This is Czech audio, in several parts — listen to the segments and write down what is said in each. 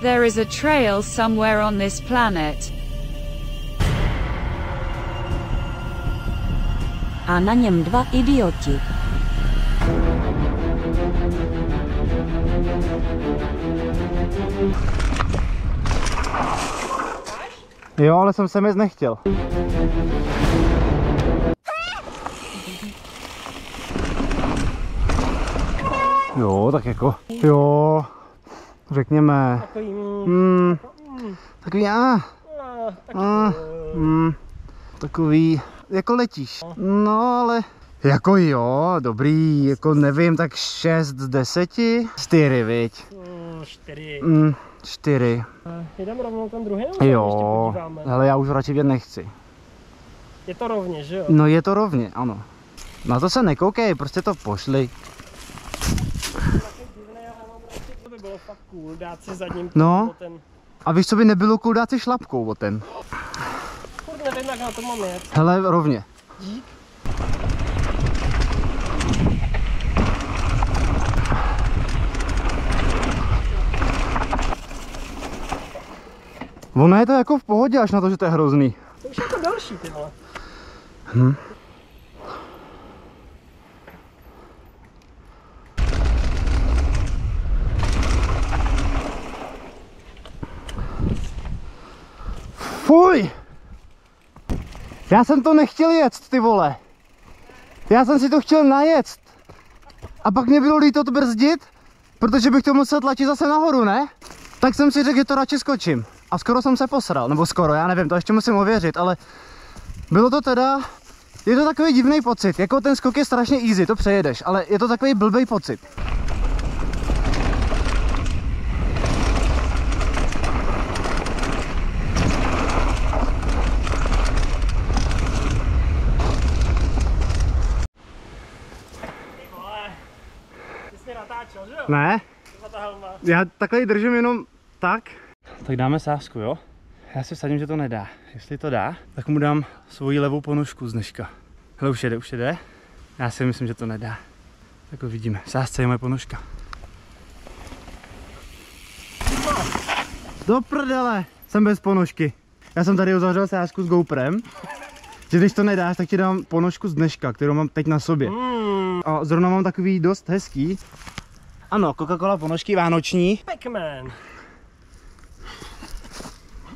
There is a trail somewhere on this planet. A na něm dva idioti. Jo, ale jsem se nechtěl. Jo, tak jako, jo, řekněme, takový, jako letíš, no ale, jako jo, dobrý, jako nevím, tak 6 z 10, 4, viď? 4. 4. Jdeme rovnou ten druhý, jo, hele, já už radši vědět nechci. Je to rovně, že jo? No je to rovně, ano. Na to se nekoukej, prostě to pošli. To by bylo fakt cool, dát si zadním no, ten... a víš, co by nebylo cool, dát si šlapkou o ten. Furt nevím, jak na to mám jet. Hele, rovně. Dík. Ono je to jako v pohodě, až na to, že to je hrozný. To už je jako další, ty vole. Fuj! Já jsem to nechtěl jet, ty vole. Já jsem si to chtěl najet. A pak mě bylo líto to brzdit, protože bych to musel tlačit zase nahoru, ne? Tak jsem si řekl, že to radši skočím. A skoro jsem se posral, nebo skoro, já nevím, to ještě musím ověřit, ale bylo to teda, je to takový divný pocit, jako ten skok je strašně easy, to přejedeš, ale je to takový blbý pocit. Ne, já takhle držím jenom tak. Tak dáme sázku, jo? Já si vsadím, že to nedá. Jestli to dá, tak mu dám svoji levou ponožku z dneška. Hele, už jede. Já si myslím, že to nedá. Tak uvidíme. Sázce je moje ponožka. Do prdele! Jsem bez ponožky. Já jsem tady uzavřel sázku s GoPrem. Že když to nedáš, tak ti dám ponožku z dneška, kterou mám teď na sobě. A zrovna mám takový dost hezký. Ano, Coca-Cola ponožky vánoční. Pac-Man.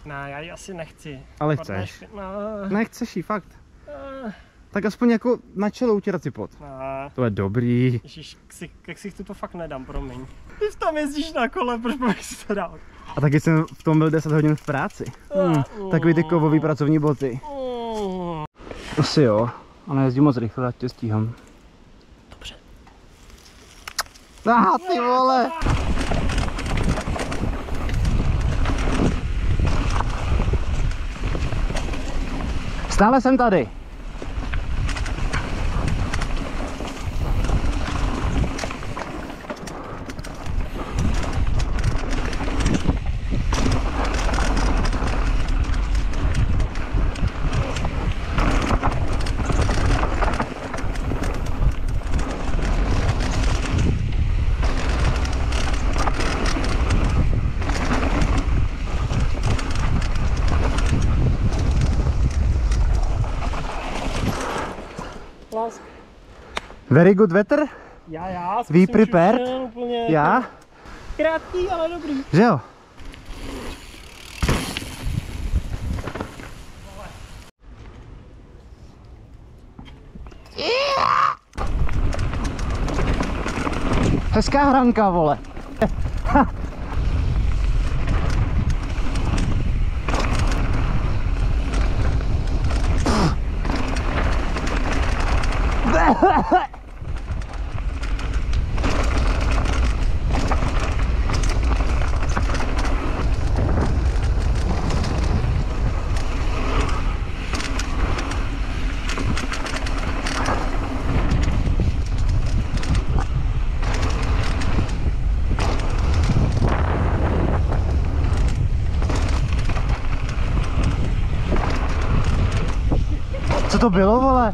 Ne, já ji asi nechci. Ale chceš. No. Nechceš jí, fakt. Tak aspoň jako na čelo utírat si pot. To je dobrý. Ježíš, jak si to fakt nedám, promiň. Ty tam jezdíš na kole, proč bych si to dal? A taky jsem v tom byl 10 hodin v práci. Takový ty kovový pracovní boty. Asi jo, ale jezdím moc rychle, ať tě stíhám. Dobře. Ty vole! Stále jsem tady. Very good weather? Já. We prepared? Úplně já? Krátký, ale dobrý. Že jo? Hezká hranka, vole. Co to bylo, vole?